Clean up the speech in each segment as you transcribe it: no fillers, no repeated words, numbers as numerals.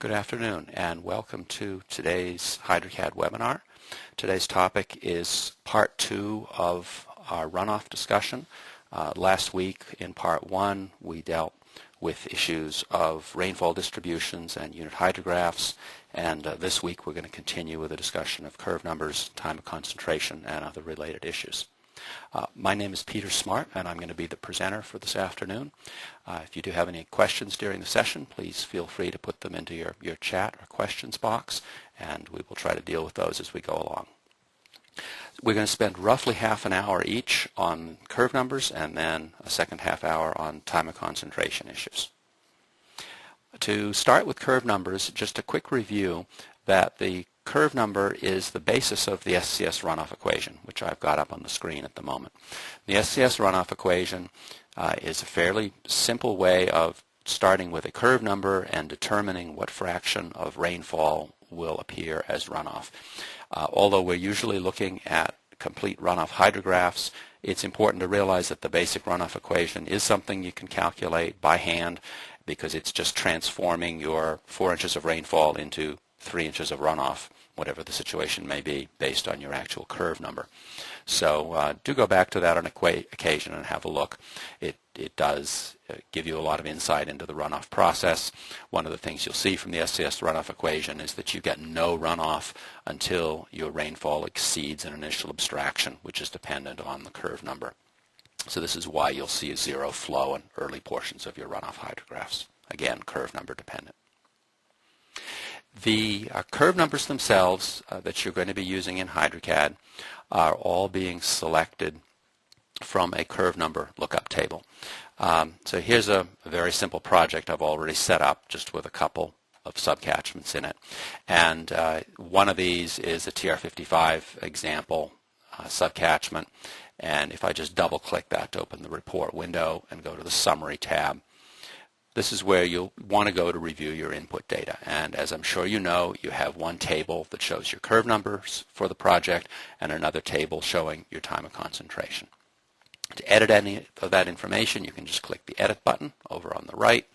Good afternoon and welcome to today's HydroCAD webinar. Today's topic is part 2 of our runoff discussion. Last week in part 1 we dealt with issues of rainfall distributions and unit hydrographs, and this week we're going to continue with a discussion of curve numbers, time of concentration, and other related issues. My name is Peter Smart and I'm going to be the presenter for this afternoon. If you do have any questions during the session, please feel free to put them into your chat or questions box, and we will try to deal with those as we go along. We're going to spend roughly half an hour each on curve numbers and then a second half hour on time of concentration issues. To start with curve numbers, just a quick review that the curve number is the basis of the SCS runoff equation, which I've got up on the screen at the moment. The SCS runoff equation is a fairly simple way of starting with a curve number and determining what fraction of rainfall will appear as runoff. Although we're usually looking at complete runoff hydrographs, it's important to realize that the basic runoff equation is something you can calculate by hand because it's just transforming your 4 inches of rainfall into 3 inches of runoff, whatever the situation may be, based on your actual curve number. So do go back to that on occasion and have a look. It does give you a lot of insight into the runoff process. One of the things you'll see from the SCS runoff equation is that you get no runoff until your rainfall exceeds an initial abstraction, which is dependent on the curve number. So this is why you'll see a zero flow in early portions of your runoff hydrographs. Again, curve number dependent. The curve numbers themselves that you're going to be using in HydroCAD are all being selected from a curve number lookup table. So here's a very simple project I've already set up just with a couple of subcatchments in it. And one of these is a TR55 example subcatchment. And if I just double click that to open the report window and go to the summary tab, this is where you'll want to go to review your input data. And as I'm sure you know, you have one table that shows your curve numbers for the project and another table showing your time of concentration. To edit any of that information, you can just click the Edit button over on the right.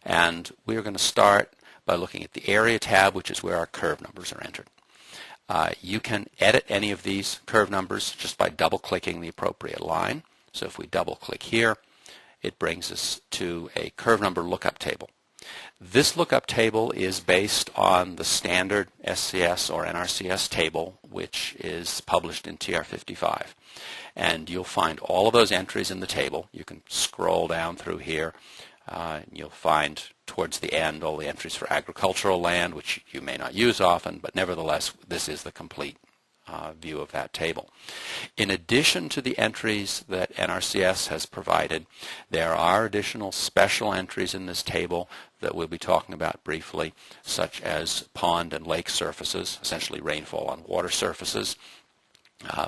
And we're going to start by looking at the Area tab, which is where our curve numbers are entered. You can edit any of these curve numbers just by double-clicking the appropriate line. So if we double-click here, it brings us to a curve number lookup table. This lookup table is based on the standard SCS or NRCS table, which is published in TR55. And you'll find all of those entries in the table. You can scroll down through here. And you'll find towards the end all the entries for agricultural land, which you may not use often, but nevertheless, this is the complete view of that table. In addition to the entries that NRCS has provided, there are additional special entries in this table that we'll be talking about briefly, such as pond and lake surfaces, essentially rainfall on water surfaces.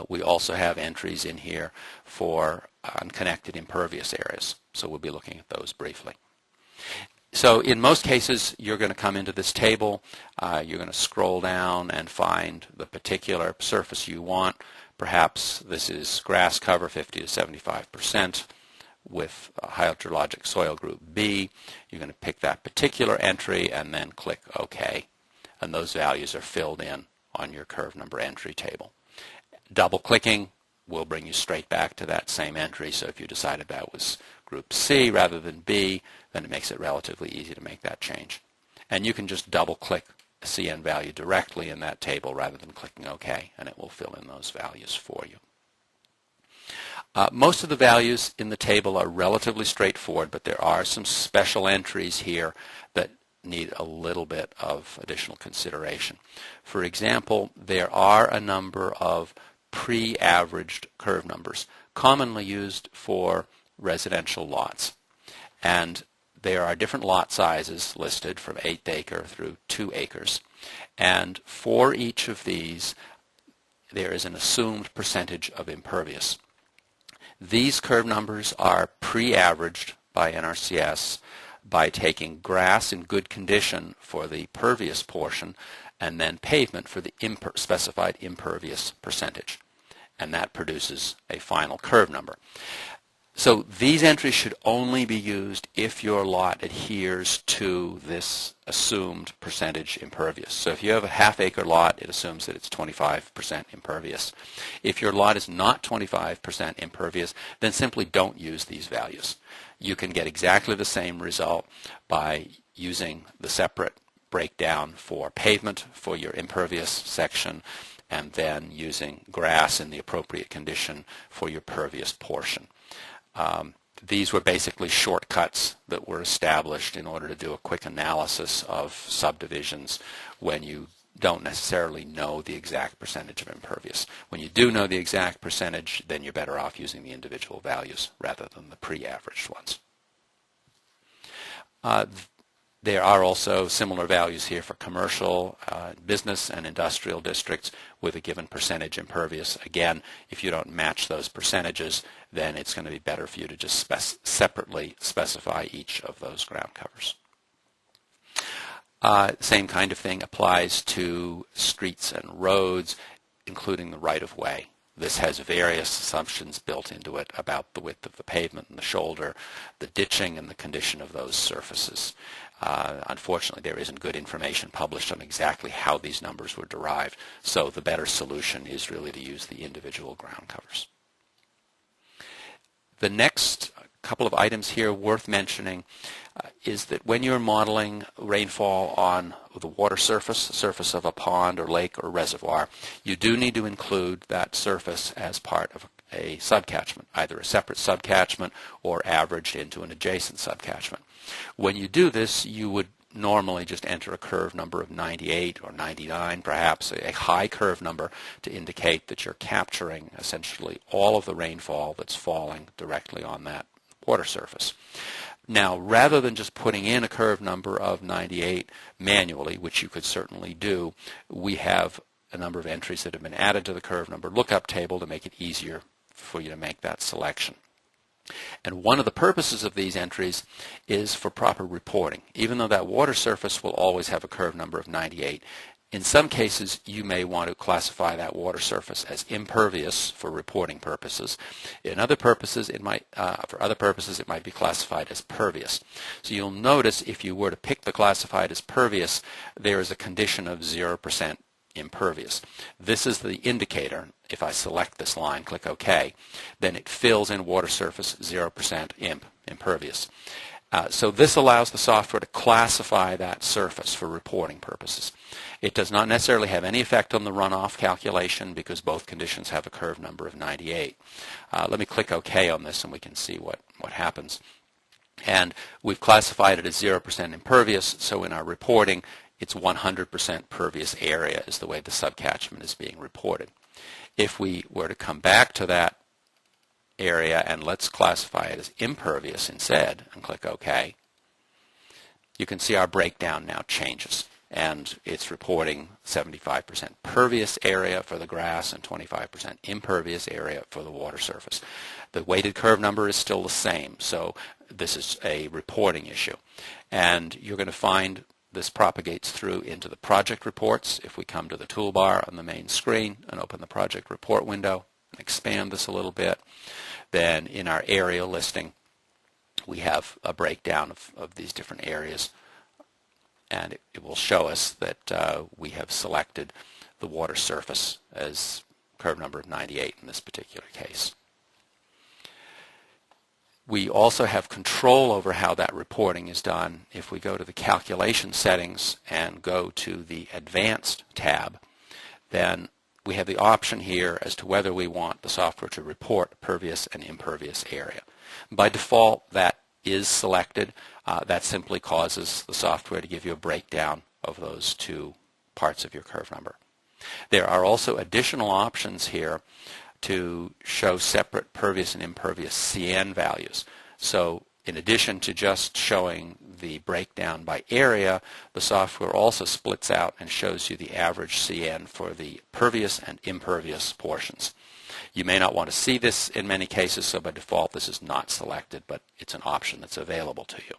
We also have entries in here for unconnected impervious areas, so we'll be looking at those briefly. So in most cases, you're going to come into this table, you're going to scroll down and find the particular surface you want. Perhaps this is grass cover, 50 to 75%, with a hydrologic soil group B. You're going to pick that particular entry and then click OK. And those values are filled in on your curve number entry table. Double-clicking will bring you straight back to that same entry. So if you decided that was group C rather than B, then it makes it relatively easy to make that change. And you can just double-click a CN value directly in that table rather than clicking OK, and it will fill in those values for you. Most of the values in the table are relatively straightforward, but there are some special entries here that need a little bit of additional consideration. For example, there are a number of pre-averaged curve numbers commonly used for residential lots. And there are different lot sizes listed from 1/8 acre through 2 acres. And for each of these, there is an assumed percentage of impervious. These curve numbers are pre-averaged by NRCS by taking grass in good condition for the pervious portion and then pavement for the specified impervious percentage. And that produces a final curve number. So these entries should only be used if your lot adheres to this assumed percentage impervious. So if you have a half-acre lot, it assumes that it's 25% impervious. If your lot is not 25% impervious, then simply don't use these values. You can get exactly the same result by using the separate breakdown for pavement for your impervious section, and then using grass in the appropriate condition for your pervious portion. These were basically shortcuts that were established in order to do a quick analysis of subdivisions when you don't necessarily know the exact percentage of impervious. When you do know the exact percentage, then you're better off using the individual values rather than the pre-averaged ones. There are also similar values here for commercial, business, and industrial districts with a given percentage impervious. Again, if you don't match those percentages, then it's going to be better for you to just separately specify each of those ground covers. Same kind of thing applies to streets and roads, including the right-of-way. This has various assumptions built into it about the width of the pavement and the shoulder, the ditching, and the condition of those surfaces. Unfortunately, there isn't good information published on exactly how these numbers were derived, so the better solution is really to use the individual ground covers. The next couple of items here worth mentioning is that when you're modeling rainfall on the water surface of a pond or lake or reservoir, you do need to include that surface as part of a subcatchment, either a separate subcatchment or averaged into an adjacent subcatchment. When you do this, you would normally just enter a curve number of 98 or 99, perhaps a high curve number, to indicate that you're capturing essentially all of the rainfall that's falling directly on that water surface. Now, rather than just putting in a curve number of 98 manually, which you could certainly do, we have a number of entries that have been added to the curve number lookup table to make it easier for you to make that selection. And one of the purposes of these entries is for proper reporting. Even though that water surface will always have a curve number of 98, in some cases you may want to classify that water surface as impervious for reporting purposes. In other purposes, for other purposes it might be classified as pervious. So you'll notice if you were to pick the classified as pervious, there is a condition of 0% impervious. This is the indicator. If I select this line, click OK, then it fills in water surface 0% impervious. So this allows the software to classify that surface for reporting purposes. It does not necessarily have any effect on the runoff calculation because both conditions have a curve number of 98. Let me click OK on this and we can see what happens. And we've classified it as 0% impervious, so in our reporting it's 100% pervious area is the way the subcatchment is being reported. If we were to come back to that area and let's classify it as impervious instead and click OK, you can see our breakdown now changes, and it's reporting 75% pervious area for the grass and 25% impervious area for the water surface. The weighted curve number is still the same, so this is a reporting issue. And you're going to find this propagates through into the project reports. If we come to the toolbar on the main screen and open the project report window and expand this a little bit, then in our area listing we have a breakdown of these different areas, and it will show us that we have selected the water surface as curve number of 98 in this particular case. We also have control over how that reporting is done. If we go to the calculation settings and go to the advanced tab, then we have the option here as to whether we want the software to report pervious and impervious area. By default, that is selected. That simply causes the software to give you a breakdown of those two parts of your curve number. There are also additional options here to show separate pervious and impervious CN values. So in addition to just showing the breakdown by area, the software also splits out and shows you the average CN for the pervious and impervious portions. You may not want to see this in many cases, so by default this is not selected, but it's an option that's available to you.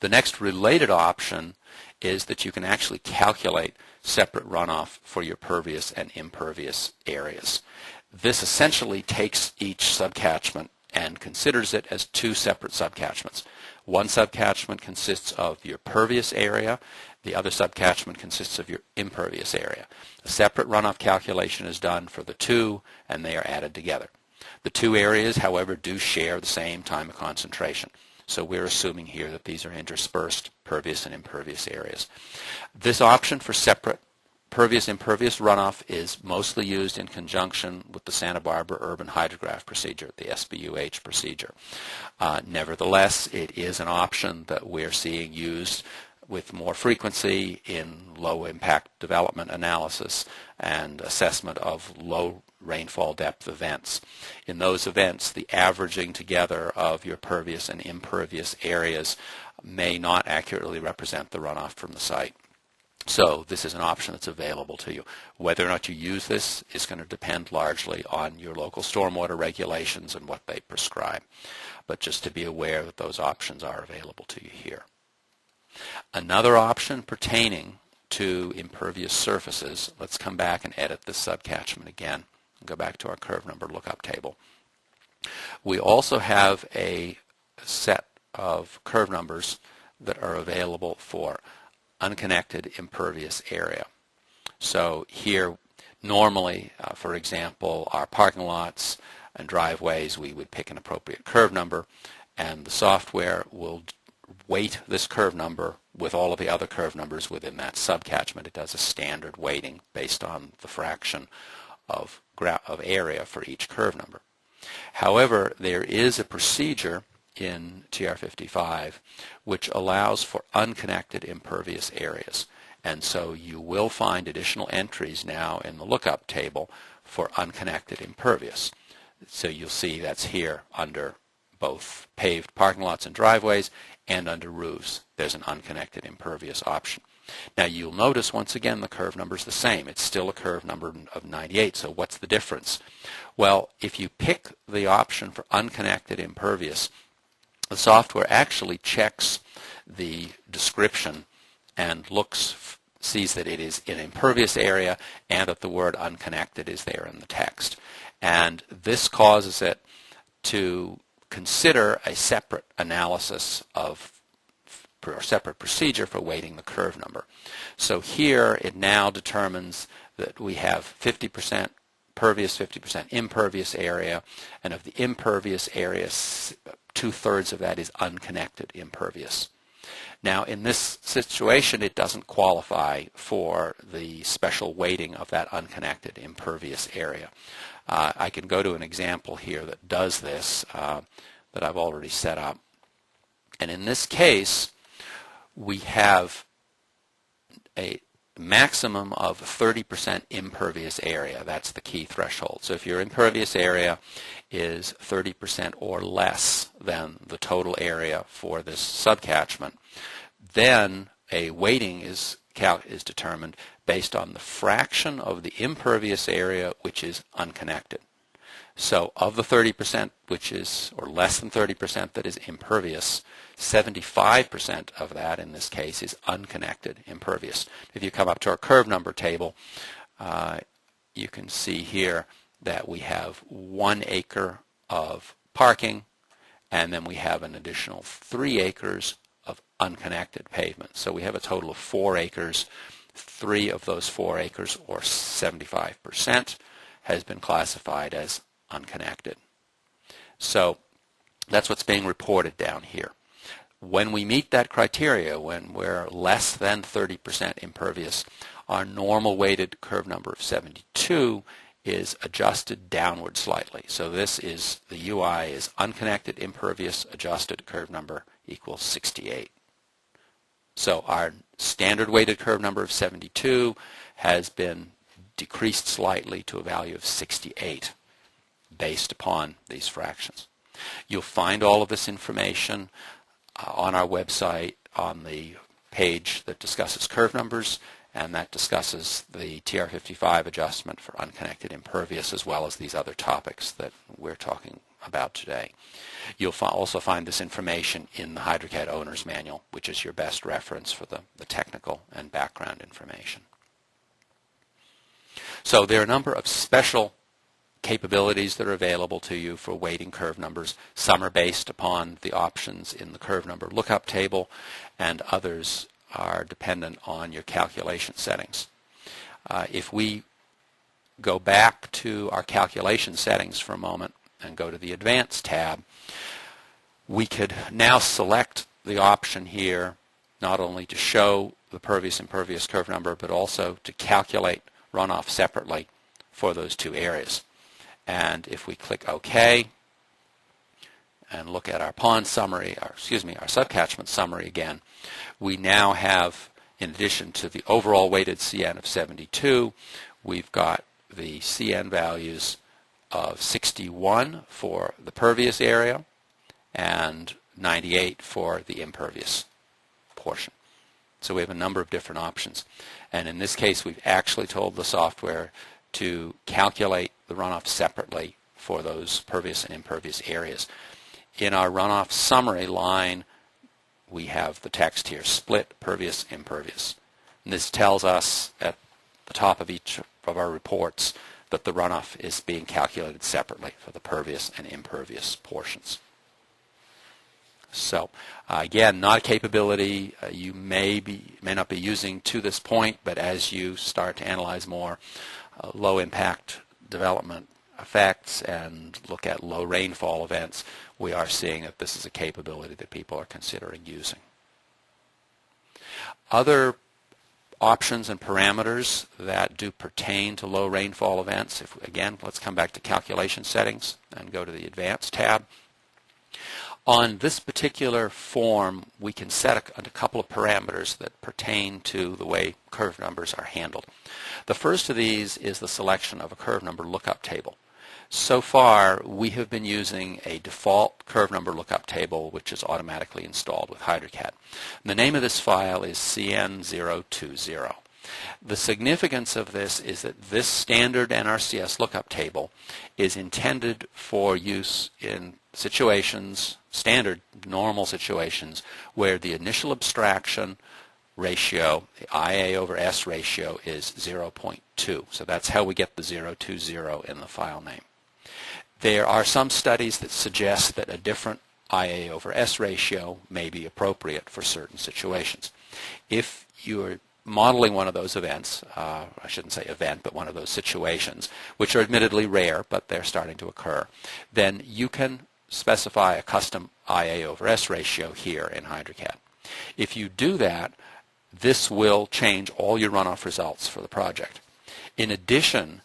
The next related option is that you can actually calculate separate runoff for your pervious and impervious areas. This essentially takes each subcatchment and considers it as two separate subcatchments. One subcatchment consists of your pervious area. The other subcatchment consists of your impervious area. A separate runoff calculation is done for the two, and they are added together. The two areas, however, do share the same time of concentration. So we're assuming here that these are interspersed pervious and impervious areas. This option for separate pervious-impervious runoff is mostly used in conjunction with the Santa Barbara Urban Hydrograph procedure, the SBUH procedure. Nevertheless, it is an option that we're seeing used with more frequency in low-impact development analysis and assessment of low rainfall depth events. In those events, the averaging together of your pervious and impervious areas may not accurately represent the runoff from the site. So this is an option that's available to you. Whether or not you use this is going to depend largely on your local stormwater regulations and what they prescribe. But just to be aware that those options are available to you here. Another option pertaining to impervious surfaces, let's come back and edit this subcatchment again and go back to our curve number lookup table. We also have a set of curve numbers that are available for unconnected impervious area. So here normally, for example, our parking lots and driveways, we would pick an appropriate curve number, and the software will weight this curve number with all of the other curve numbers within that subcatchment. It does a standard weighting based on the fraction of area for each curve number. However, there is a procedure in TR55 which allows for unconnected impervious areas, and so you will find additional entries now in the lookup table for unconnected impervious. So you'll see that's here under both paved parking lots and driveways, and under roofs there's an unconnected impervious option. Now you'll notice once again the curve number is the same. It's still a curve number of 98, so what's the difference? Well, if you pick the option for unconnected impervious, the software actually checks the description and sees that it is an impervious area and that the word unconnected is there in the text. And this causes it to consider a separate analysis or separate procedure for weighting the curve number. So here it now determines that we have 50% pervious, 50% impervious area, and of the impervious area, 2/3 of that is unconnected impervious. Now in this situation it doesn't qualify for the special weighting of that unconnected impervious area. I can go to an example here that does this that I've already set up, and in this case we have a maximum of 30% impervious area. That's the key threshold. So if your impervious area is 30% or less than the total area for this subcatchment, then a weighting is determined based on the fraction of the impervious area which is unconnected. So of the 30% which is, or less than 30% that is impervious, 75% of that in this case is unconnected impervious. If you come up to our curve number table, you can see here that we have 1 acre of parking, and then we have an additional 3 acres of unconnected pavement. So we have a total of 4 acres. 3 of those 4 acres, or 75%, has been classified as unconnected. So that's what's being reported down here. When we meet that criteria, when we're less than 30% impervious, our normal weighted curve number of 72 is adjusted downward slightly. So this is, the UI is unconnected impervious adjusted curve number equals 68. So our standard weighted curve number of 72 has been decreased slightly to a value of 68 based upon these fractions. You'll find all of this information on our website on the page that discusses curve numbers, and that discusses the TR55 adjustment for unconnected impervious, as well as these other topics that we're talking about today. You'll also find this information in the HydroCAD Owner's Manual, which is your best reference for the technical and background information. So there are a number of special capabilities that are available to you for weighting curve numbers. Some are based upon the options in the curve number lookup table, and others are dependent on your calculation settings. If we go back to our calculation settings for a moment and go to the Advanced tab, we could now select the option here not only to show the pervious impervious curve number, but also to calculate runoff separately for those two areas. And if we click OK and look at our pond summary, our subcatchment summary again, we now have, in addition to the overall weighted CN of 72, we've got the CN values of 61 for the pervious area and 98 for the impervious portion. So we have a number of different options. And in this case, we've actually told the software to calculate the runoff separately for those pervious and impervious areas. In our runoff summary line, we have the text here, split pervious impervious. And this tells us at the top of each of our reports that the runoff is being calculated separately for the pervious and impervious portions. So again, not a capability you may not be using to this point, but as you start to analyze more low impact development effects and look at low rainfall events, we are seeing that this is a capability that people are considering using. Other options and parameters that do pertain to low rainfall events, again, let's come back to calculation settings and go to the Advanced tab. On this particular form, we can set a couple of parameters that pertain to the way curve numbers are handled. The first of these is the selection of a curve number lookup table. So far, we have been using a default curve number lookup table, which is automatically installed with HydroCAD. And the name of this file is CN020. The significance of this is that this standard NRCS lookup table is intended for use in situations, standard normal situations, where the initial abstraction ratio, the IA over S ratio, is 0.2. So that's how we get the 020 in the file name. There are some studies that suggest that a different IA over S ratio may be appropriate for certain situations. If you're modeling one of those events, I shouldn't say event, but one of those situations, which are admittedly rare, but they're starting to occur, then you can specify a custom IA over S ratio here in HydroCAD. If you do that, this will change all your runoff results for the project. In addition,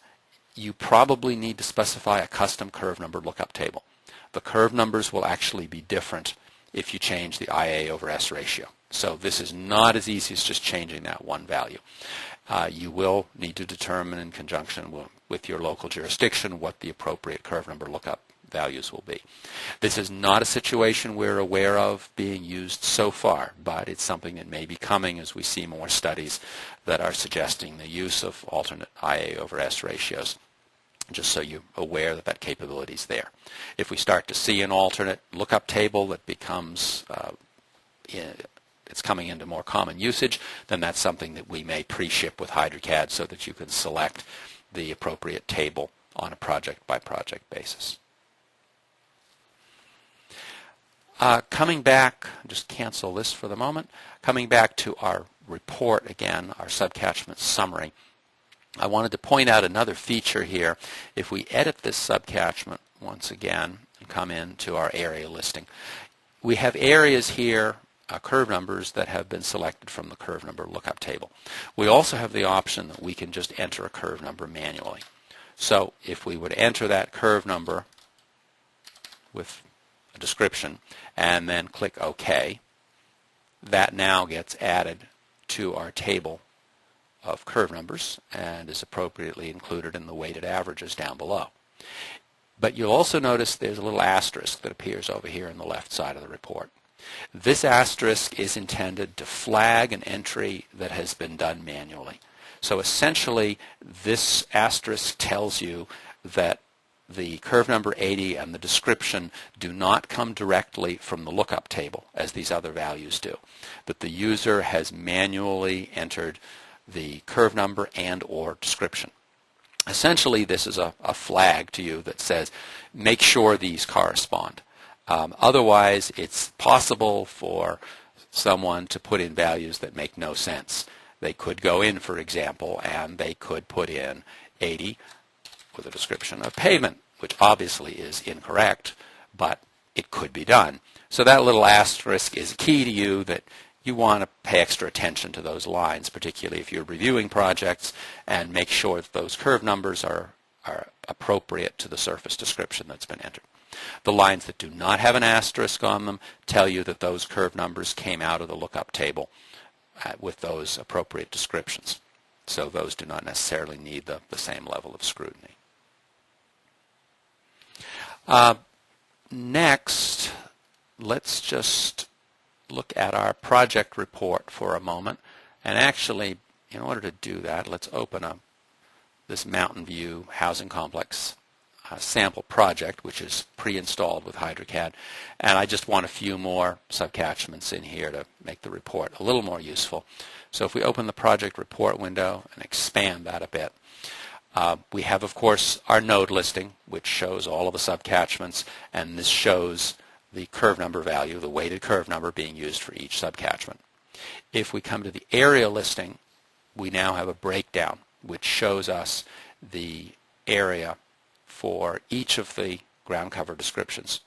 you probably need to specify a custom curve number lookup table. The curve numbers will actually be different if you change the IA over S ratio. So this is not as easy as just changing that one value. You will need to determine in conjunction with your local jurisdiction what the appropriate curve number lookup values will be. This is not a situation we're aware of being used so far, but it's something that may be coming as we see more studies that are suggesting the use of alternate IA over S ratios, just so you're aware that that capability is there. If we start to see an alternate lookup table that becomes it's coming into more common usage, then that's something that we may pre-ship with HydroCAD so that you can select the appropriate table on a project-by-project basis. Coming back, just cancel this for the moment. Coming back to our report again, our subcatchment summary, I wanted to point out another feature here. If we edit this subcatchment once again and come into our area listing, we have areas here, curve numbers that have been selected from the curve number lookup table. We also have the option that we can just enter a curve number manually. So if we would enter that curve number with a description and then click OK, that now gets added to our table of curve numbers and is appropriately included in the weighted averages down below. But you'll also notice there's a little asterisk that appears over here on the left side of the report. This asterisk is intended to flag an entry that has been done manually. So essentially, this asterisk tells you that the curve number 80 and the description do not come directly from the lookup table as these other values do, that the user has manually entered the curve number and or description. Essentially, this is a flag to you that says, make sure these correspond. Otherwise, it's possible for someone to put in values that make no sense. They could go in, for example, and they could put in 80 with a description of pavement, which obviously is incorrect, but it could be done. So that little asterisk is key to you, that you want to pay extra attention to those lines, particularly if you're reviewing projects, and make sure that those curve numbers are appropriate to the surface description that's been entered. The lines that do not have an asterisk on them tell you that those curve numbers came out of the lookup table with those appropriate descriptions. So those do not necessarily need the same level of scrutiny. Next, let's just look at our project report for a moment. And actually, in order to do that, let's open up this Mountain View housing complex sample project, which is pre-installed with HydroCAD. And I just want a few more subcatchments in here to make the report a little more useful. So if we open the project report window and expand that a bit, we have, of course, our node listing, which shows all of the subcatchments, and this shows the curve number value, the weighted curve number being used for each subcatchment. If we come to the area listing, we now have a breakdown which shows us the area for each of the ground cover descriptions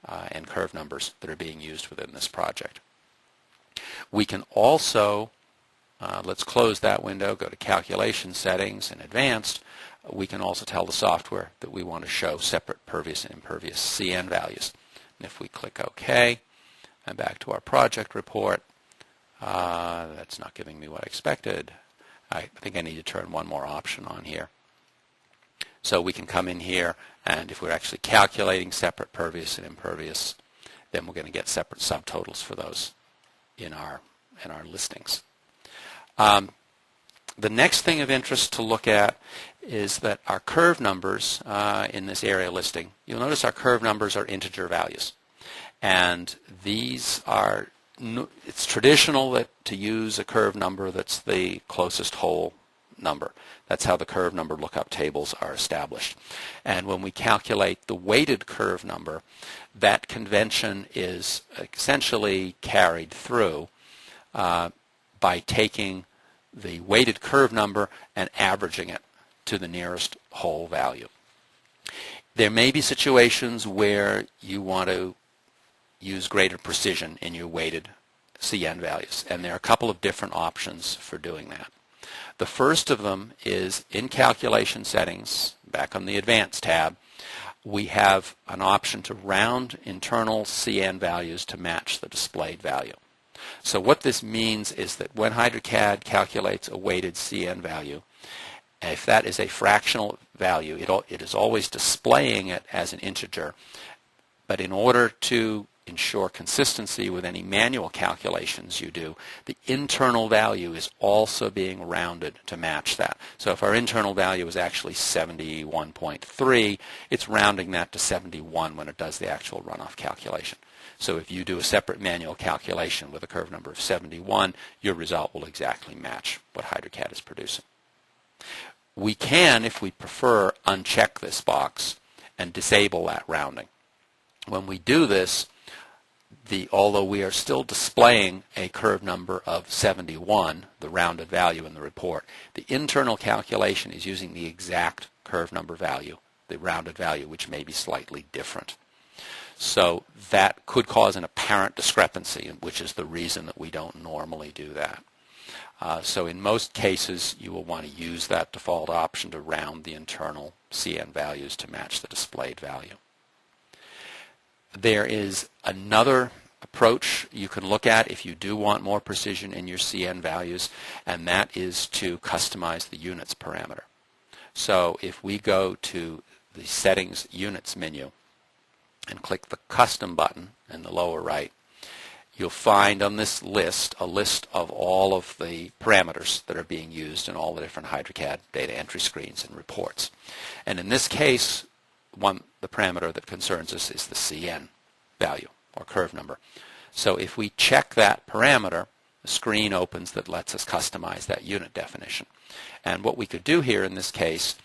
and curve numbers that are being used within this project. We can also, let's close that window, go to Calculation Settings and Advanced. We can also tell the software that we want to show separate pervious and impervious CN values. And if we click OK, and back to our project report, that's not giving me what I expected. I think I need to turn one more option on here. So we can come in here, and if we're actually calculating separate pervious and impervious, then we're going to get separate subtotals for those in our listings. The next thing of interest to look at is that our curve numbers in this area listing, you'll notice our curve numbers are integer values. And these are, it's traditional to use a curve number that's the closest whole number. That's how the curve number lookup tables are established. And when we calculate the weighted curve number, that convention is essentially carried through by taking the weighted curve number and averaging it to the nearest whole value. There may be situations where you want to use greater precision in your weighted CN values, and there are a couple of different options for doing that. The first of them is in Calculation Settings, back on the Advanced tab, we have an option to round internal CN values to match the displayed value. So what this means is that when HydroCAD calculates a weighted CN value, if that is a fractional value, it is always displaying it as an integer. But in order to ensure consistency with any manual calculations you do, the internal value is also being rounded to match that. So if our internal value is actually 71.3, it's rounding that to 71 when it does the actual runoff calculation. So if you do a separate manual calculation with a curve number of 71, your result will exactly match what HydroCAD is producing. We can, if we prefer, uncheck this box and disable that rounding. When we do this, although we are still displaying a curve number of 71, the rounded value in the report, the internal calculation is using the exact curve number value, the rounded value, which may be slightly different. So that could cause an apparent discrepancy, which is the reason that we don't normally do that. So in most cases, you will want to use that default option to round the internal CN values to match the displayed value. There is another approach you can look at if you do want more precision in your CN values, and that is to customize the units parameter. So if we go to the Settings Units menu and click the Custom button in the lower right, you'll find on this list a list of all of the parameters that are being used in all the different HydroCAD data entry screens and reports. And in this case, the parameter that concerns us is the CN value or curve number. So if we check that parameter, the screen opens that lets us customize that unit definition. And what we could do here in this case,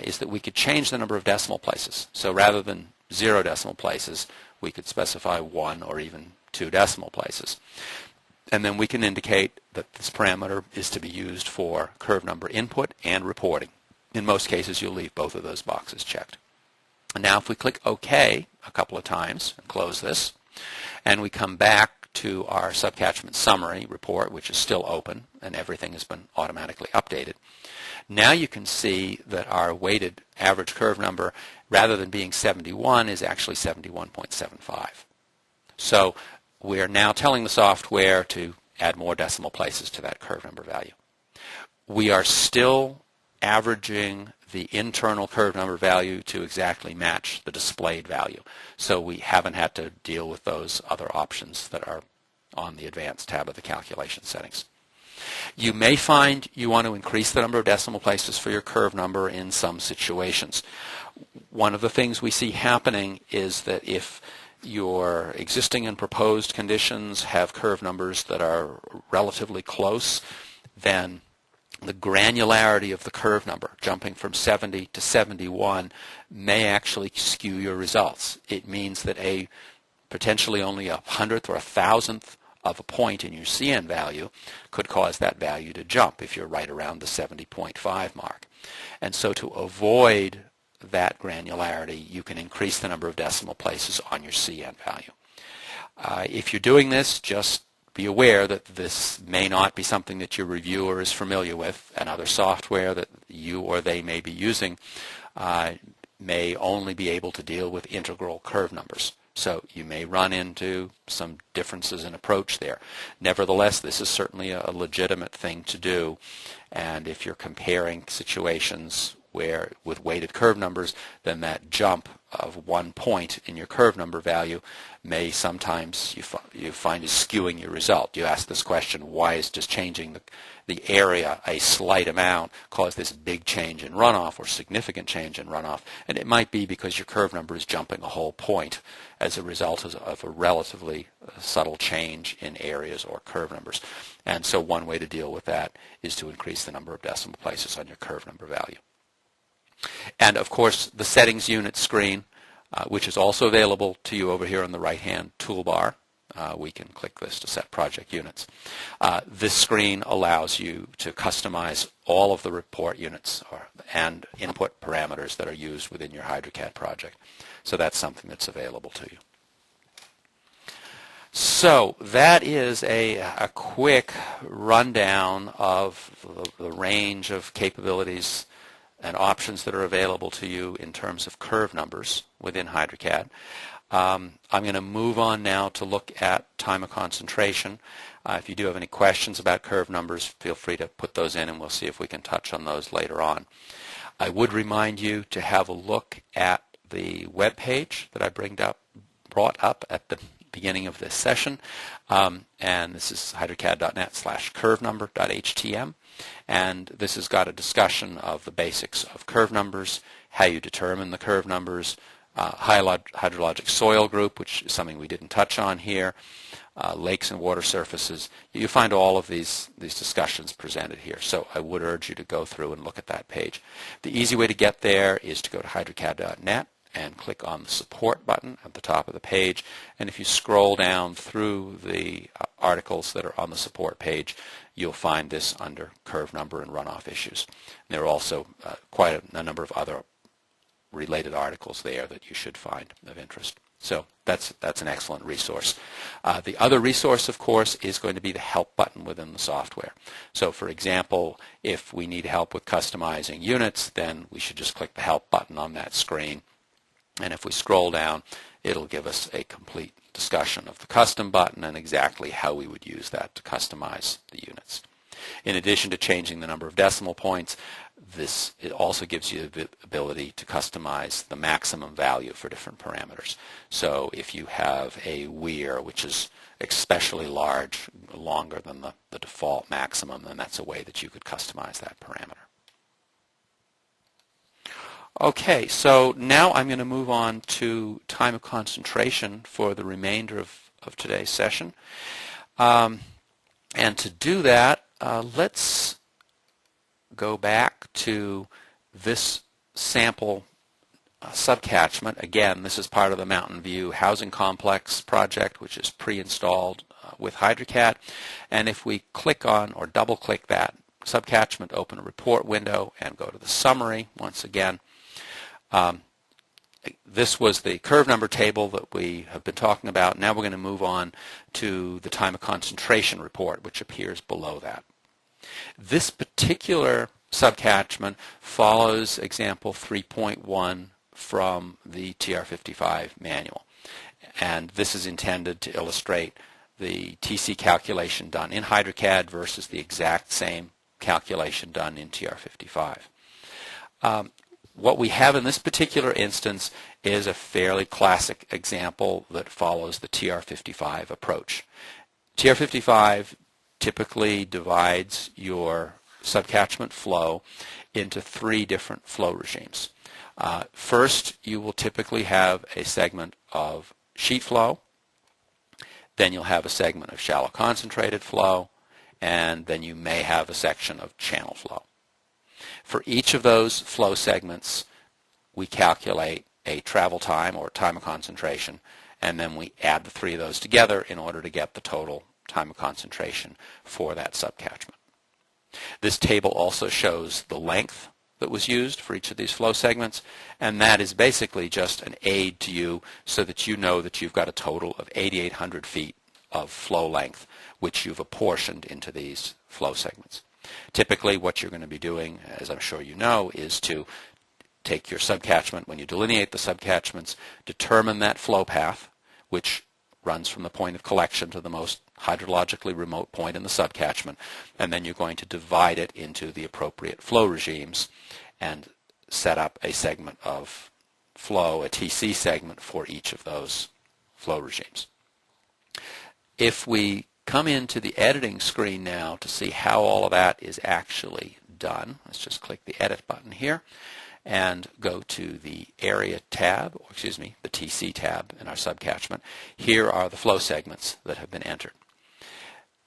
is that we could change the number of decimal places. So rather than 0 decimal places, we could specify 1 or even 2 decimal places. And then we can indicate that this parameter is to be used for curve number input and reporting. In most cases, you'll leave both of those boxes checked. And now if we click OK a couple of times and close this, and we come back to our subcatchment summary report, which is still open and everything has been automatically updated, now you can see that our weighted average curve number, rather than being 71, is actually 71.75. So we're now telling the software to add more decimal places to that curve number value. We are still averaging the internal curve number value to exactly match the displayed value. So we haven't had to deal with those other options that are on the Advanced tab of the calculation settings. You may find you want to increase the number of decimal places for your curve number in some situations. One of the things we see happening is that if your existing and proposed conditions have curve numbers that are relatively close, then the granularity of the curve number, jumping from 70 to 71, may actually skew your results. It means that potentially only a hundredth or a thousandth of a point in your CN value could cause that value to jump if you're right around the 70.5 mark. And so to avoid that granularity, you can increase the number of decimal places on your CN value. If you're doing this, just be aware that this may not be something that your reviewer is familiar with, and other software that you or they may be using may only be able to deal with integral curve numbers. So you may run into some differences in approach there. Nevertheless, this is certainly a legitimate thing to do, and if you're comparing situations where with weighted curve numbers, then that jump of 1 point in your curve number value may sometimes you find is skewing your result. You ask this question, why is just changing the area a slight amount cause this big change in runoff or significant change in runoff? And it might be because your curve number is jumping a whole point as a result of a relatively subtle change in areas or curve numbers. And so one way to deal with that is to increase the number of decimal places on your curve number value. And of course, the settings unit screen, which is also available to you over here on the right-hand toolbar. We can click this to set project units. This screen allows you to customize all of the report units and input parameters that are used within your HydroCAD project. So that's something that's available to you. So that is a quick rundown of the range of capabilities and options that are available to you in terms of curve numbers within HydroCAD. I'm going to move on now to look at time of concentration. If you do have any questions about curve numbers, feel free to put those in and we'll see if we can touch on those later on. I would remind you to have a look at the web page that I brought up at the beginning of this session, and this is hydrocad.net/curvenumber.htm, and this has got a discussion of the basics of curve numbers, how you determine the curve numbers, hydrologic soil group, which is something we didn't touch on here, lakes and water surfaces. You find all of these discussions presented here, so I would urge you to go through and look at that page. The easy way to get there is to go to hydrocad.net and click on the support button at the top of the page, and if you scroll down through the articles that are on the support page, you'll find this under curve number and runoff issues. And there are also quite a number of other related articles there that you should find of interest. So that's an excellent resource. The other resource, of course, is going to be the help button within the software. So for example, if we need help with customizing units, then we should just click the help button on that screen. And if we scroll down, it'll give us a complete discussion of the custom button and exactly how we would use that to customize the units. In addition to changing the number of decimal points, it also gives you the ability to customize the maximum value for different parameters. So if you have a weir which is especially large, longer than the default maximum, then that's a way that you could customize that parameter. Okay, so now I'm going to move on to time of concentration for the remainder of today's session. And to do that, let's go back to this sample subcatchment. Again, this is part of the Mountain View housing complex project, which is pre-installed with HydroCAD. And if we click on or double click that subcatchment, open a report window and go to the summary once again, this was the curve number table that we have been talking about. Now we're going to move on to the time of concentration report, which appears below that. This particular subcatchment follows example 3.1 from the TR55 manual. And this is intended to illustrate the TC calculation done in HydroCAD versus the exact same calculation done in TR55. What we have in this particular instance is a fairly classic example that follows the TR55 approach. TR55 typically divides your subcatchment flow into 3 different flow regimes. First, you will typically have a segment of sheet flow, then you'll have a segment of shallow concentrated flow, and then you may have a section of channel flow. For each of those flow segments, we calculate a travel time or time of concentration, and then we add the 3 of those together in order to get the total time of concentration for that subcatchment. This table also shows the length that was used for each of these flow segments, and that is basically just an aid to you so that you know that you've got a total of 8,800 feet of flow length, which you've apportioned into these flow segments. Typically what you're going to be doing, as I'm sure you know, is to take your subcatchment. When you delineate the subcatchments, determine that flow path, which runs from the point of collection to the most hydrologically remote point in the subcatchment, and then you're going to divide it into the appropriate flow regimes and set up a segment of flow, a TC segment for each of those flow regimes. If we come into the editing screen now to see how all of that is actually done, let's just click the Edit button here and go to the Area tab, or excuse me, the TC tab in our subcatchment. Here are the flow segments that have been entered.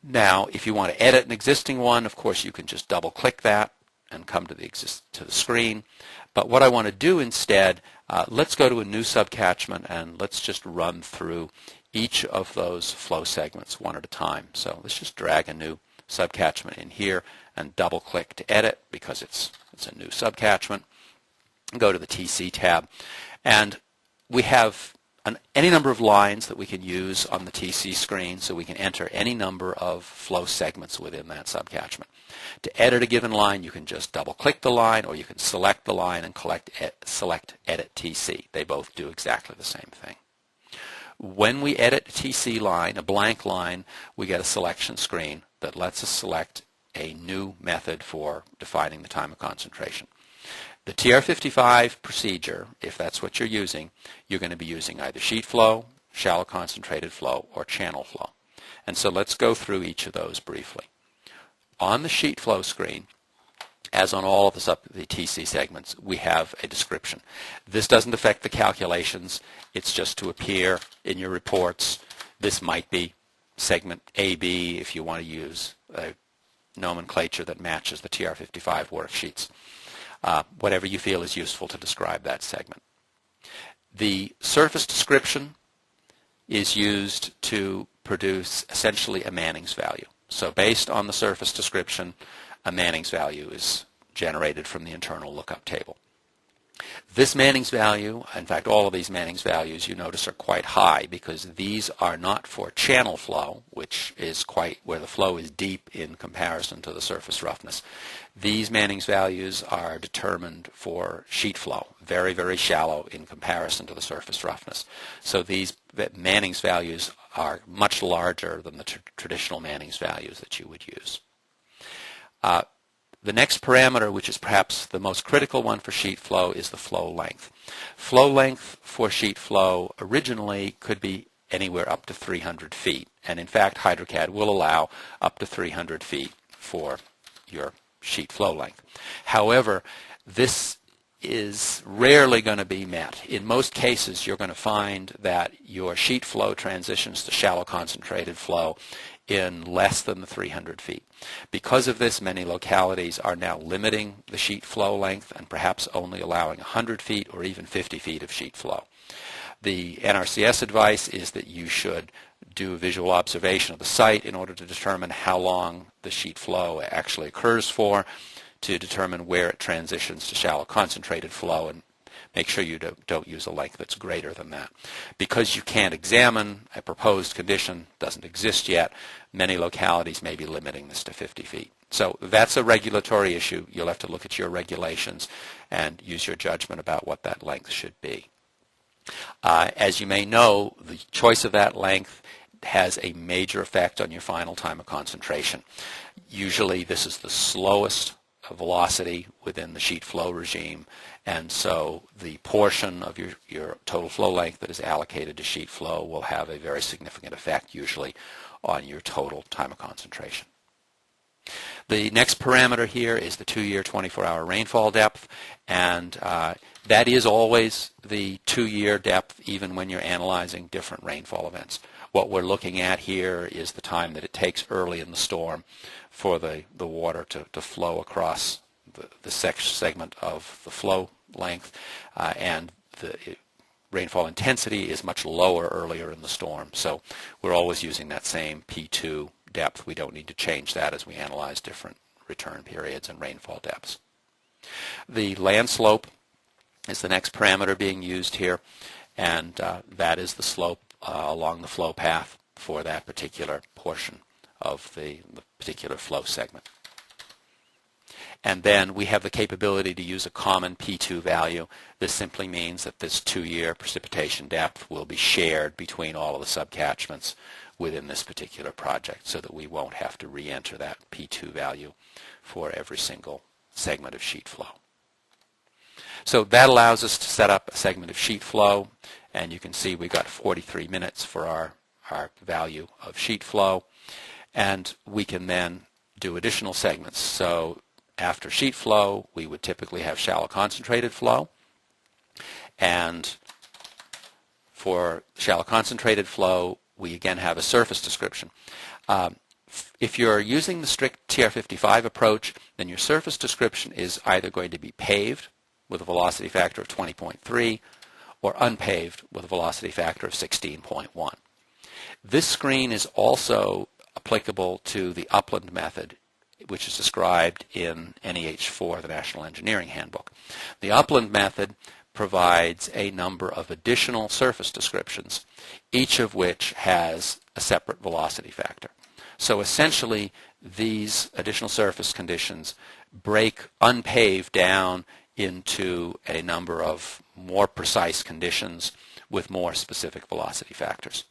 Now, if you want to edit an existing one, of course you can just double-click that and come to the screen. But what I want to do instead, let's go to a new subcatchment and let's just run through each of those flow segments one at a time. So let's just drag a new subcatchment in here and double-click to edit because it's a new subcatchment. Go to the TC tab, and we have any number of lines that we can use on the TC screen, so we can enter any number of flow segments within that subcatchment. To edit a given line, you can just double-click the line, or you can select the line and select Edit TC. They both do exactly the same thing. When we edit a TC line, a blank line, we get a selection screen that lets us select a new method for defining the time of concentration. The TR55 procedure, if that's what you're going to be using either sheet flow, shallow concentrated flow, or channel flow. And so let's go through each of those briefly. On the sheet flow screen, as on all of the TC segments, we have a description. This doesn't affect the calculations. It's just to appear in your reports. This might be segment AB if you want to use a nomenclature that matches the TR55 worksheets. Whatever you feel is useful to describe that segment. The surface description is used to produce essentially a Manning's value. So based on the surface description, a Manning's value is generated from the internal lookup table. This Manning's value, in fact all of these Manning's values you notice are quite high because these are not for channel flow, which is where the flow is deep in comparison to the surface roughness. These Manning's values are determined for sheet flow, very, very shallow in comparison to the surface roughness. So these Manning's values are much larger than the traditional Manning's values that you would use. The next parameter, which is perhaps the most critical one for sheet flow, is the flow length. Flow length for sheet flow originally could be anywhere up to 300 feet. And in fact, HydroCAD will allow up to 300 feet for your sheet flow length. However, this is rarely going to be met. In most cases, you're going to find that your sheet flow transitions to shallow concentrated flow in less than the 300 feet. Because of this, many localities are now limiting the sheet flow length and perhaps only allowing 100 feet or even 50 feet of sheet flow. The NRCS advice is that you should do a visual observation of the site in order to determine how long the sheet flow actually occurs for, to determine where it transitions to shallow concentrated flow, and make sure you don't use a length that's greater than that. Because you can't examine a proposed condition, doesn't exist yet, many localities may be limiting this to 50 feet. So that's a regulatory issue. You'll have to look at your regulations and use your judgment about what that length should be. As you may know, the choice of that length has a major effect on your final time of concentration. Usually this is the slowest velocity within the sheet flow regime, and so the portion of your total flow length that is allocated to sheet flow will have a very significant effect usually on your total time of concentration. The next parameter here is the 2-year 24-hour rainfall depth, and that is always the 2-year depth even when you're analyzing different rainfall events. What we're looking at here is the time that it takes early in the storm for the water to flow across the segment of the flow length, and the rainfall intensity is much lower earlier in the storm. So we're always using that same P2 depth. We don't need to change that as we analyze different return periods and rainfall depths. The land slope is the next parameter being used here, and that is the slope along the flow path for that particular portion of the particular flow segment. And then we have the capability to use a common P2 value. This simply means that this 2-year precipitation depth will be shared between all of the subcatchments within this particular project, so that we won't have to re-enter that P2 value for every single segment of sheet flow. So that allows us to set up a segment of sheet flow, and you can see we got 43 minutes for our value of sheet flow, and we can then do additional segments. So after sheet flow, we would typically have shallow concentrated flow, and for shallow concentrated flow, we again have a surface description. If you're using the strict TR55 approach, then your surface description is either going to be paved with a velocity factor of 20.3 or unpaved with a velocity factor of 16.1. This screen is also applicable to the upland method, which is described in NEH4, the National Engineering Handbook. The upland method provides a number of additional surface descriptions, each of which has a separate velocity factor. So essentially, these additional surface conditions break unpaved down into a number of more precise conditions with more specific velocity factors.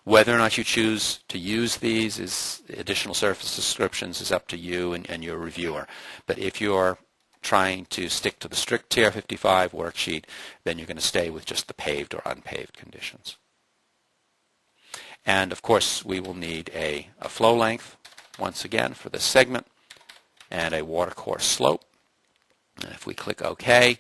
Whether or not you choose to use these as additional surface descriptions is up to you and your reviewer. But if you're trying to stick to the strict TR55 worksheet, then you're going to stay with just the paved or unpaved conditions. And of course, we will need a flow length, once again, for this segment, and a watercourse slope. And if we click OK,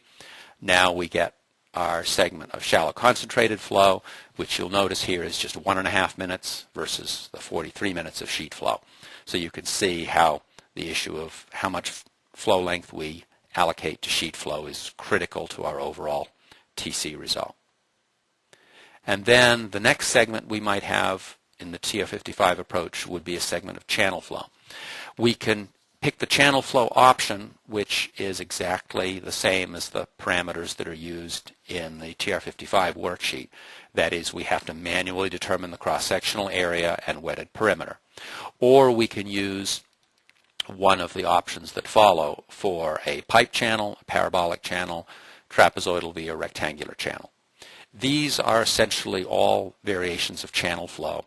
now we get our segment of shallow concentrated flow, which you'll notice here is just 1.5 minutes versus the 43 minutes of sheet flow. So you can see how the issue of how much flow length we allocate to sheet flow is critical to our overall TC result. And then the next segment we might have in the TR55 approach would be a segment of channel flow. We can pick the channel flow option, which is exactly the same as the parameters that are used in the TR55 worksheet. That is, we have to manually determine the cross-sectional area and wetted perimeter. Or we can use one of the options that follow for a pipe channel, a parabolic channel, trapezoidal via rectangular channel. These are essentially all variations of channel flow,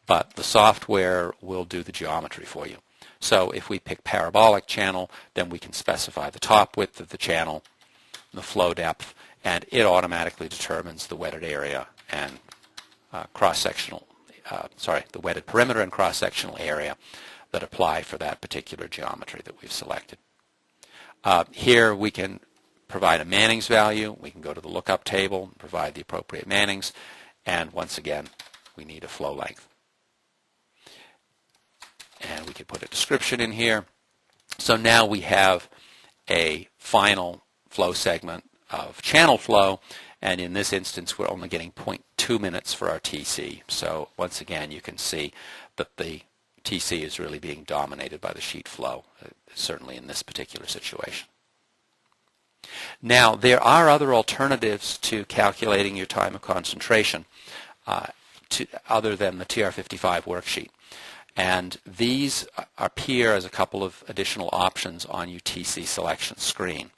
but the software will do the geometry for you. So if we pick parabolic channel, then we can specify the top width of the channel, the flow depth, and it automatically determines the wetted area and the wetted perimeter and cross-sectional area that apply for that particular geometry that we've selected. Here we can provide a Manning's value. We can go to the lookup table, provide the appropriate Manning's, and once again, we need a flow length. and we could put a description in here. So now we have a final flow segment of channel flow, and in this instance we're only getting 0.2 minutes for our TC. So once again you can see that the TC is really being dominated by the sheet flow, certainly in this particular situation. Now there are other alternatives to calculating your time of concentration other than the TR55 worksheet. And these appear as a couple of additional options on your TC selection screen.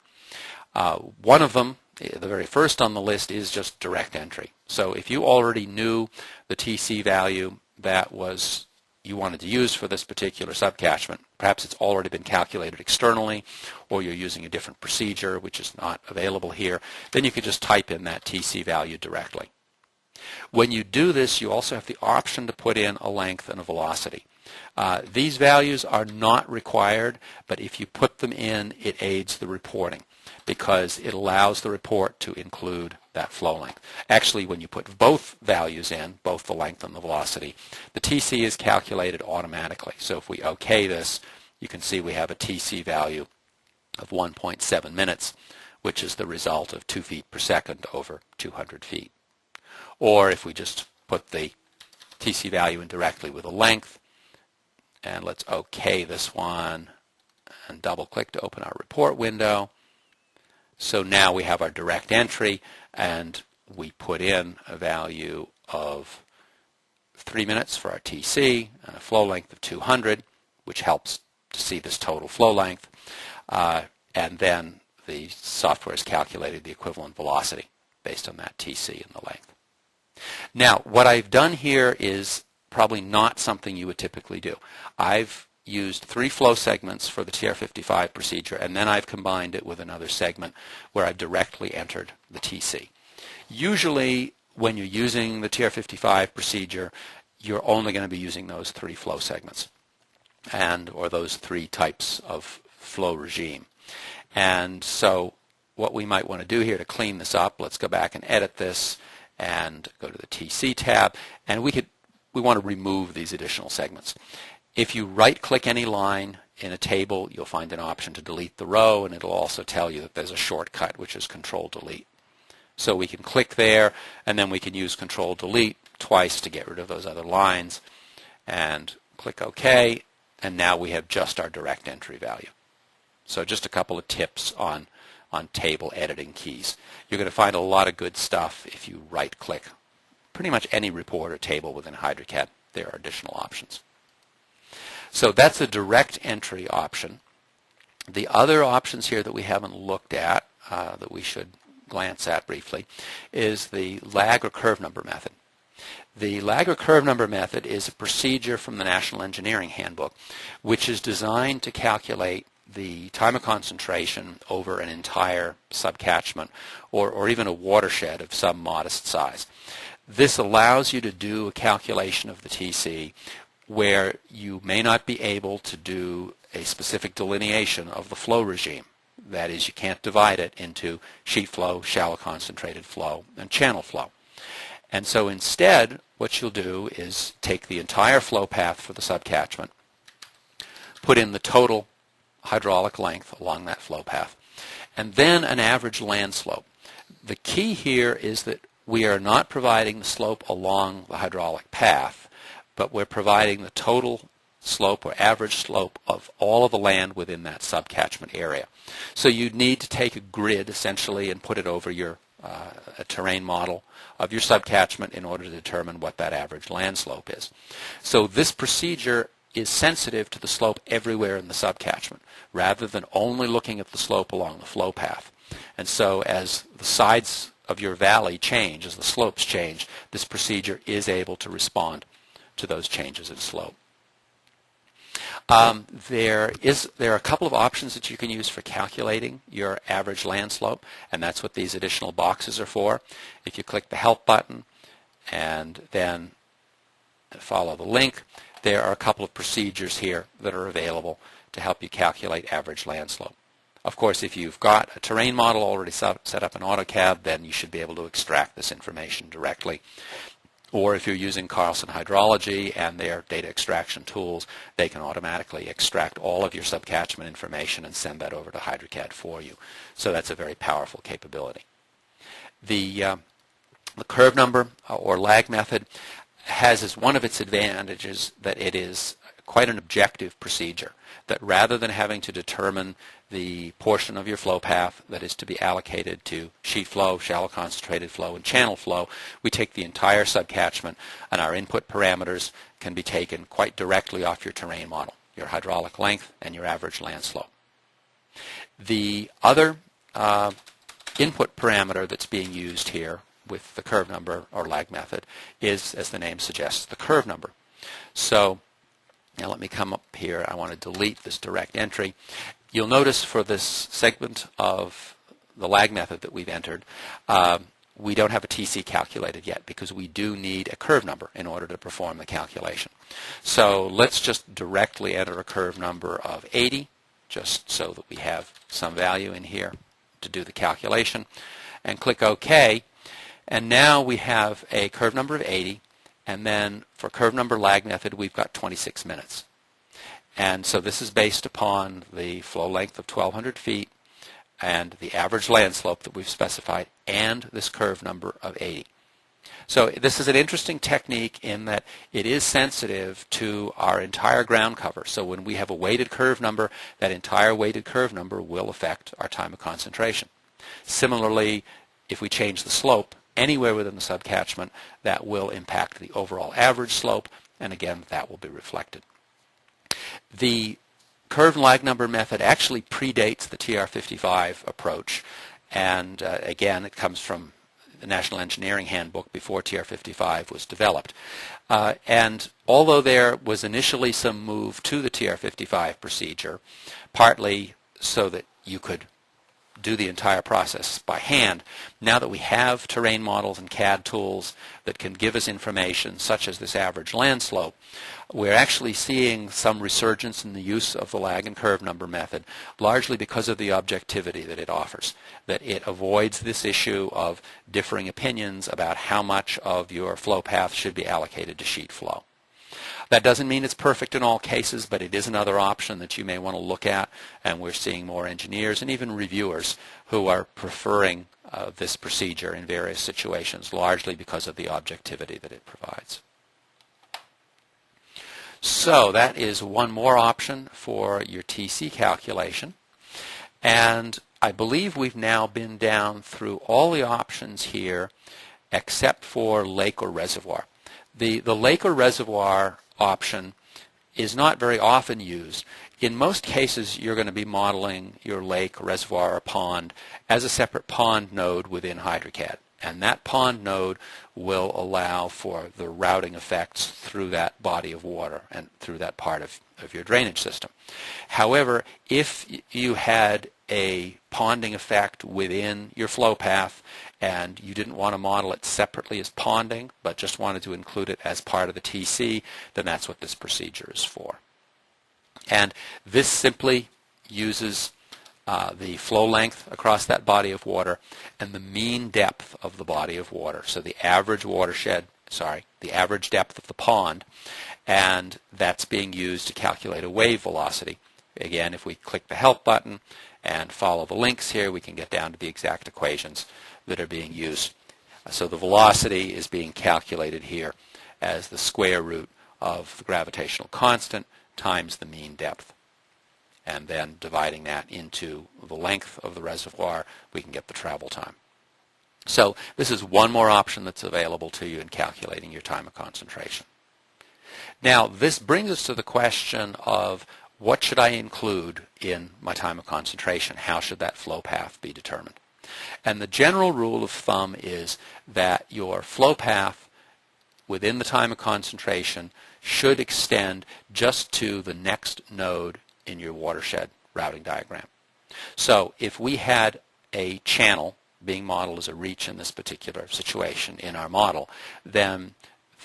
One of them, the very first on the list, is just direct entry. So if you already knew the TC value that you wanted to use for this particular subcatchment, perhaps it's already been calculated externally, or you're using a different procedure which is not available here, then you could just type in that TC value directly. When you do this, you also have the option to put in a length and a velocity. These values are not required, but if you put them in, it aids the reporting because it allows the report to include that flow length. Actually, when you put both values in, both the length and the velocity, the TC is calculated automatically. So if we OK this, you can see we have a TC value of 1.7 minutes, which is the result of 2 feet per second over 200 feet. Or if we just put the TC value in directly with a length, and let's OK this one and double click to open our report window. So now we have our direct entry, and we put in a value of 3 minutes for our TC and a flow length of 200, which helps to see this total flow length. And then the software has calculated the equivalent velocity based on that TC and the length. Now, what I've done here is probably not something you would typically do. I've used 3 flow segments for the TR55 procedure, and then I've combined it with another segment where I've directly entered the TC. Usually, when you're using the TR55 procedure, you're only going to be using those 3 flow segments, or those 3 types of flow regime. And so what we might want to do here to clean this up, let's go back and edit this and go to the TC tab, and we want to remove these additional segments. If you right-click any line in a table, you'll find an option to delete the row, and it'll also tell you that there's a shortcut, which is Control-Delete. So we can click there, and then we can use Control-Delete twice to get rid of those other lines, and click OK, and now we have just our direct entry value. So just a couple of tips on table editing keys. You're going to find a lot of good stuff if you right-click pretty much any report or table within HydroCAD. There are additional options. So that's the direct entry option. The other options here that we haven't looked at, that we should glance at briefly, is the lag or curve number method. The lag or curve number method is a procedure from the National Engineering Handbook, which is designed to calculate the time of concentration over an entire subcatchment or even a watershed of some modest size. This allows you to do a calculation of the TC where you may not be able to do a specific delineation of the flow regime. That is, you can't divide it into sheet flow, shallow concentrated flow, and channel flow. And so instead, what you'll do is take the entire flow path for the subcatchment, put in the total hydraulic length along that flow path, and then an average land slope. The key here is that we are not providing the slope along the hydraulic path, but we're providing the total slope or average slope of all of the land within that subcatchment area. So you'd need to take a grid essentially and put it over your a terrain model of your subcatchment in order to determine what that average land slope is. So this procedure is sensitive to the slope everywhere in the subcatchment rather than only looking at the slope along the flow path. And so as the sides of your valley change, as the slopes change, this procedure is able to respond to those changes in slope. There are a couple of options that you can use for calculating your average land slope, and that's what these additional boxes are for. If you click the Help button and then follow the link, there are a couple of procedures here that are available to help you calculate average land slope. Of course, if you've got a terrain model already set up in AutoCAD, then you should be able to extract this information directly Or if you're using Carlson Hydrology and their data extraction tools, they can automatically extract all of your subcatchment information and send that over to HydroCAD for you. So that's a very powerful capability. The curve number or lag method has as one of its advantages that it is quite an objective procedure, that rather than having to determine the portion of your flow path that is to be allocated to sheet flow, shallow concentrated flow, and channel flow, we take the entire subcatchment, and our input parameters can be taken quite directly off your terrain model, your hydraulic length and your average land slope. The other input parameter that's being used here with the curve number or lag method is, as the name suggests, the curve number. So now let me come up here. I want to delete this direct entry. You'll notice for this segment of the lag method that we've entered, we don't have a TC calculated yet because we do need a curve number in order to perform the calculation. So let's just directly enter a curve number of 80, just so that we have some value in here to do the calculation, and click OK. And now we have a curve number of 80, and then for curve number lag method, we've got 26 minutes. And so this is based upon the flow length of 1,200 feet and the average land slope that we've specified and this curve number of 80. So this is an interesting technique in that it is sensitive to our entire ground cover. So when we have a weighted curve number, that entire weighted curve number will affect our time of concentration. Similarly, if we change the slope anywhere within the subcatchment, that will impact the overall average slope, and again, that will be reflected. The curve and lag number method actually predates the TR55 approach, and again, it comes from the National Engineering Handbook before TR55 was developed. And although there was initially some move to the TR55 procedure, partly so that you could do the entire process by hand, now that we have terrain models and CAD tools that can give us information such as this average land slope, we're actually seeing some resurgence in the use of the lag and curve number method, largely because of the objectivity that it offers, that it avoids this issue of differing opinions about how much of your flow path should be allocated to sheet flow. That doesn't mean it's perfect in all cases, but it is another option that you may want to look at, and we're seeing more engineers and even reviewers who are preferring this procedure in various situations, largely because of the objectivity that it provides. So that is one more option for your TC calculation, and I believe we've now been down through all the options here except for lake or reservoir. The lake or reservoir option is not very often used. In most cases, you're going to be modeling your lake, reservoir, or pond as a separate pond node within HydroCAD. And that pond node will allow for the routing effects through that body of water and through that part of your drainage system. However, if you had a ponding effect within your flow path and you didn't want to model it separately as ponding, but just wanted to include it as part of the TC, then that's what this procedure is for. And this simply uses the flow length across that body of water and the mean depth of the body of water. So the average the average depth of the pond, and that's being used to calculate a wave velocity. Again, if we click the Help button and follow the links here, we can get down to the exact equations that are being used. So the velocity is being calculated here as the square root of the gravitational constant times the mean depth. And then dividing that into the length of the reservoir, we can get the travel time. So this is one more option that's available to you in calculating your time of concentration. Now, this brings us to the question of what should I include in my time of concentration? How should that flow path be determined? And the general rule of thumb is that your flow path within the time of concentration should extend just to the next node in your watershed routing diagram. So if we had a channel being modeled as a reach in this particular situation in our model, then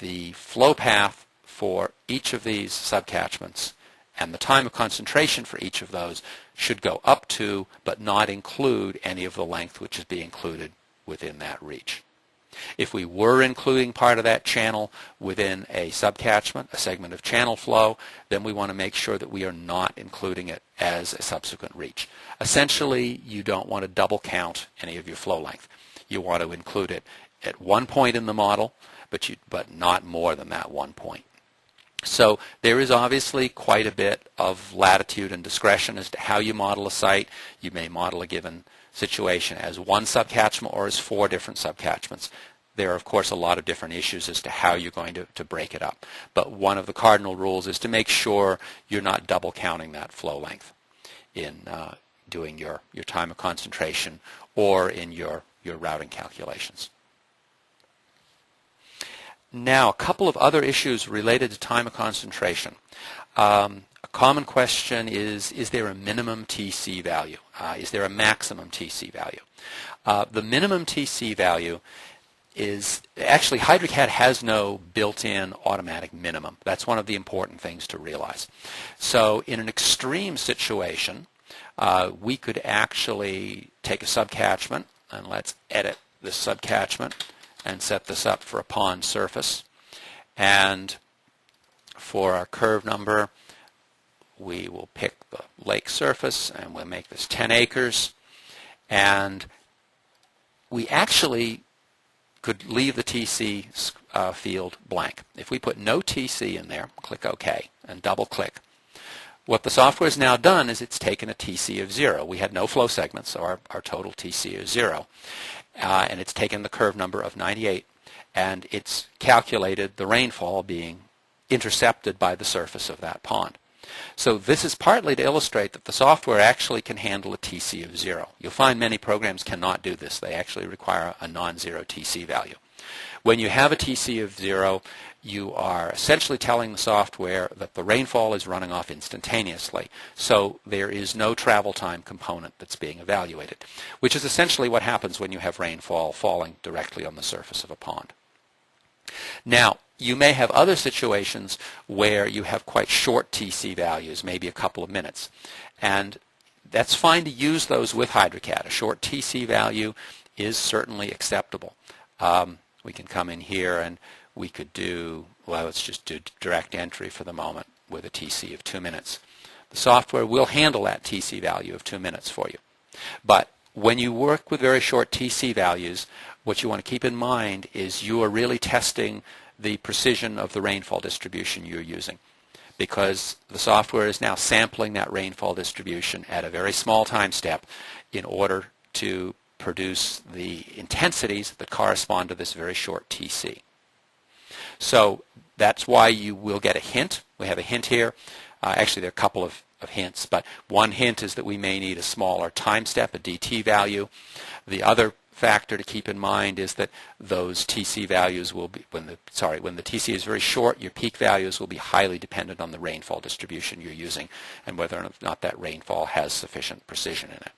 the flow path for each of these subcatchments and the time of concentration for each of those should go up to but not include any of the length which is being included within that reach. If we were including part of that channel within a subcatchment, a segment of channel flow, then we want to make sure that we are not including it as a subsequent reach. Essentially, you don't want to double count any of your flow length. You want to include it at one point in the model, but not more than that one point. So there is obviously quite a bit of latitude and discretion as to how you model a site. You may model a given situation as one subcatchment or as 4 different subcatchments. There are, of course, a lot of different issues as to how you're going to break it up. But one of the cardinal rules is to make sure you're not double counting that flow length in doing your time of concentration or in your routing calculations. Now, a couple of other issues related to time of concentration. A common question is there a minimum TC value? Is there a maximum TC value? The minimum TC value is, actually HydroCAD has no built-in automatic minimum. That's one of the important things to realize. So in an extreme situation, we could actually take a subcatchment, and let's edit this subcatchment and set this up for a pond surface. And for our curve number, we will pick the lake surface and we'll make this 10 acres. And we actually could leave the TC field blank. If we put no TC in there, click OK and double click. What the software has now done is it's taken a TC of 0. We had no flow segments, so our total TC is 0. And it's taken the curve number of 98, and it's calculated the rainfall being intercepted by the surface of that pond. So this is partly to illustrate that the software actually can handle a TC of 0. You'll find many programs cannot do this. They actually require a non-zero TC value. When you have a TC of 0, you are essentially telling the software that the rainfall is running off instantaneously. So there is no travel time component that's being evaluated, which is essentially what happens when you have rainfall falling directly on the surface of a pond. Now, you may have other situations where you have quite short TC values, maybe a couple of minutes. And that's fine to use those with HydroCAD. A short TC value is certainly acceptable. We can come in here and we could do, well, let's just do direct entry for the moment with a TC of 2 minutes. The software will handle that TC value of 2 minutes for you. But when you work with very short TC values, what you want to keep in mind is you are really testing the precision of the rainfall distribution you're using, because the software is now sampling that rainfall distribution at a very small time step in order to produce the intensities that correspond to this very short TC. So that's why you will get a hint. We have a hint here. Actually, there are a couple of hints, but one hint is that we may need a smaller time step, a DT value. The other factor to keep in mind is that those TC values will be, when the TC is very short, your peak values will be highly dependent on the rainfall distribution you're using and whether or not that rainfall has sufficient precision in it.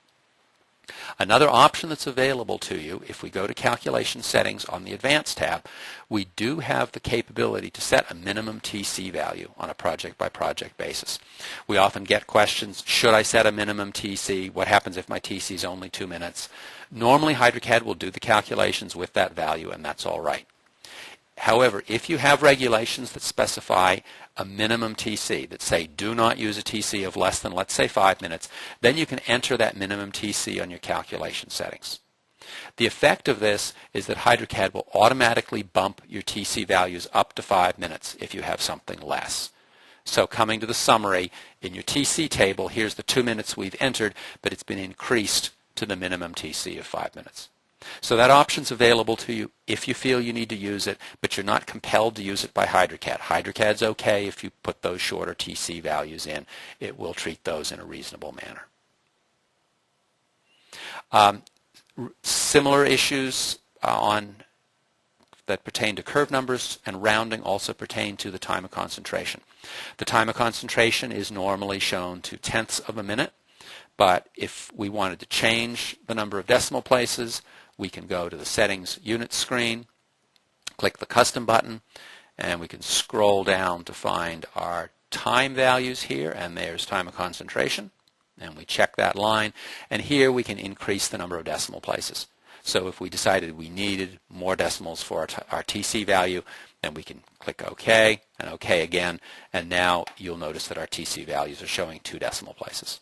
Another option that's available to you, if we go to Calculation Settings on the Advanced tab, we do have the capability to set a minimum TC value on a project-by-project basis. We often get questions, should I set a minimum TC? What happens if my TC is only 2 minutes? Normally, HydroCAD will do the calculations with that value, and that's all right. However, if you have regulations that specify a minimum TC, that say do not use a TC of less than, let's say, 5 minutes, then you can enter that minimum TC on your calculation settings. The effect of this is that HydroCAD will automatically bump your TC values up to 5 minutes if you have something less. So coming to the summary, in your TC table, here's the 2 minutes we've entered, but it's been increased to the minimum TC of 5 minutes. So that option's available to you if you feel you need to use it, but you're not compelled to use it by HydroCAD. HydroCAD's okay if you put those shorter TC values in. It will treat those in a reasonable manner. Similar issues that pertain to curve numbers and rounding also pertain to the time of concentration. The time of concentration is normally shown to tenths of a minute, but if we wanted to change the number of decimal places, we can go to the Settings Unit screen, click the Custom button, and we can scroll down to find our time values here, and there's time of concentration, and we check that line, and here we can increase the number of decimal places. So if we decided we needed more decimals for our TC value, then we can click OK and OK again, and now you'll notice that our TC values are showing 2 decimal places.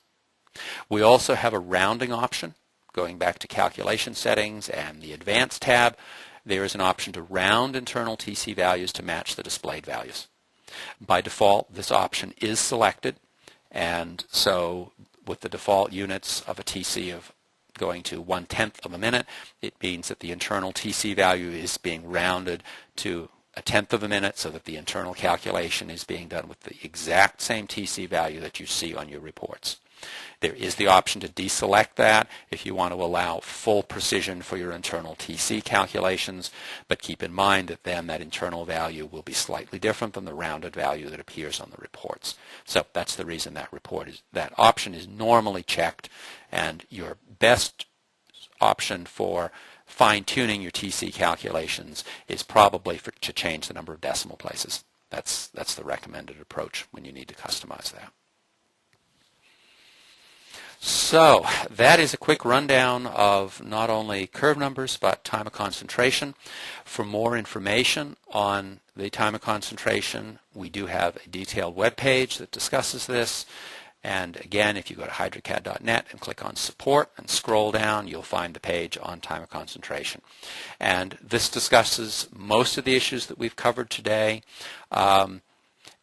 We also have a rounding option. Going back to calculation settings and the advanced tab, there is an option to round internal TC values to match the displayed values. By default, this option is selected, and so with the default units of a TC of going to 1/10 of a minute, it means that the internal TC value is being rounded to 1/10 of a minute so that the internal calculation is being done with the exact same TC value that you see on your reports. There is the option to deselect that if you want to allow full precision for your internal TC calculations, but keep in mind that then that internal value will be slightly different than the rounded value that appears on the reports. So that's the reason that option is normally checked, and your best option for fine-tuning your TC calculations is probably to change the number of decimal places. That's the recommended approach when you need to customize that. So that is a quick rundown of not only curve numbers but time of concentration. For more information on the time of concentration, we do have a detailed web page that discusses this. And again, if you go to HydroCAD.net and click on support and scroll down, you'll find the page on time of concentration. And this discusses most of the issues that we've covered today.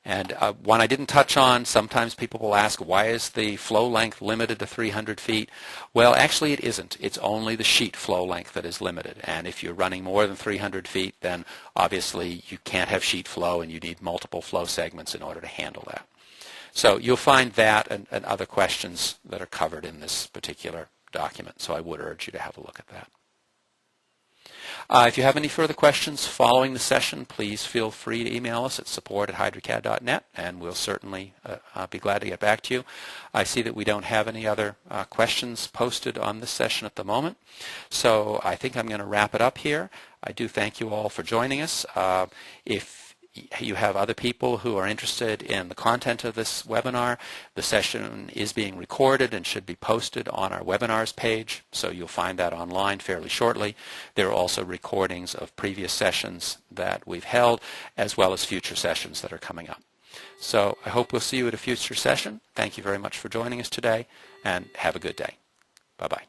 And one I didn't touch on, sometimes people will ask, why is the flow length limited to 300 feet? Well, actually it isn't. It's only the sheet flow length that is limited. And if you're running more than 300 feet, then obviously you can't have sheet flow and you need multiple flow segments in order to handle that. So you'll find that and other questions that are covered in this particular document. So I would urge you to have a look at that. If you have any further questions following the session, please feel free to email us at support@hydrocad.net, and we'll certainly be glad to get back to you. I see that we don't have any other questions posted on this session at the moment, so I think I'm going to wrap it up here. I do thank you all for joining us. If you have other people who are interested in the content of this webinar, the session is being recorded and should be posted on our webinars page, so you'll find that online fairly shortly. There are also recordings of previous sessions that we've held, as well as future sessions that are coming up. So I hope we'll see you at a future session. Thank you very much for joining us today, and have a good day. Bye-bye.